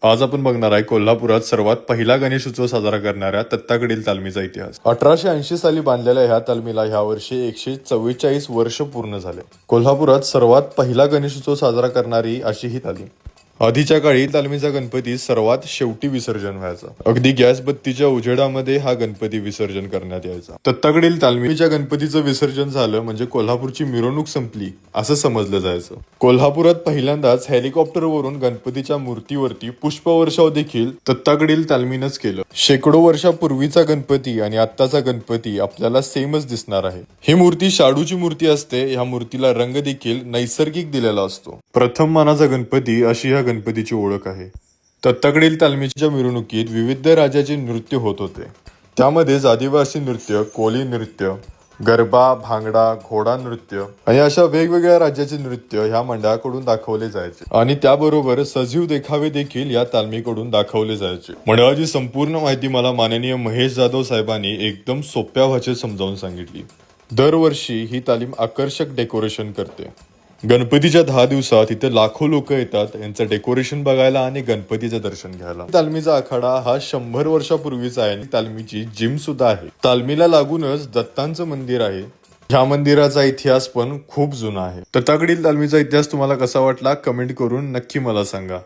आज आपण बघणार आहे कोल्हापुरात सर्वात पहिला गणेशोत्सव साजरा करणाऱ्या तत्ताकडील तालमीचा इतिहास। 1880 साली बांधलेल्या ह्या तालमीला ह्या वर्षी 144 वर्ष पूर्ण झाले। कोल्हापुरात सर्वात पहिला गणेशोत्सव साजरा करणारी अशी ही तालीम। आधीच्या काळी तालमीचा गणपती सर्वात शेवटी विसर्जन व्हायचा। अगदी गॅस बत्तीच्या उजेडामध्ये हा गणपती विसर्जन करण्यात यायचा। तत्ताकडील तालमीच्या गणपतीचं विसर्जन झालं म्हणजे कोल्हापूरची मिरवणूक संपली असं समजलं जायचं। कोल्हापुरात पहिल्यांदाच हेलिकॉप्टरवरून गणपतीच्या मूर्तीवरती पुष्पवर्षाव देखील तत्ताकडील तालमीनंच केलं। शेकडो वर्षापूर्वीचा गणपती आणि आत्ताचा गणपती आपल्याला सेमच दिसणार आहे। ही मूर्ती शाडूची मूर्ती असते। ह्या मूर्तीला रंग देखील नैसर्गिक दिलेला असतो। प्रथम मानाचा गणपती अशी ह्या गणपतीची ओळख आहे। तत्ताकडील तालमीच्या मिरवणुकीत विविध राज्याचे नृत्य होत होते। त्यामध्ये आदिवासी नृत्य, कोली नृत्य, गरबा, भांगडा, घोडा नृत्य आणि अशा वेगवेगळ्या राज्याचे नृत्य ह्या मंडळाकडून दाखवले जायचे आणि त्याबरोबर सजीव देखावे देखील या तालमीकडून दाखवले जायचे। मंडळाची संपूर्ण माहिती मला माननीय महेश जाधव साहेबांनी एकदम सोप्या भाषेत समजावून सांगितली। दरवर्षी ही तालीम आकर्षक डेकोरेशन करते। गणपतीच्या 10 दिवसात इथे लाखो लोक येतात यांचं डेकोरेशन बघायला आणि गणपतीचं दर्शन घ्यायला। तालमीचा आखाडा हा 100 वर्षापूर्वीचा आहे। तालमीची जिम सुद्धा आहे। तालमीला लागूनच दत्तांचं मंदिर आहे। ह्या मंदिराचा इतिहास पण खूप जुना आहे। तत्ताकडील तालमीचा इतिहास तुम्हाला कसा वाटला कमेंट करून नक्की मला सांगा।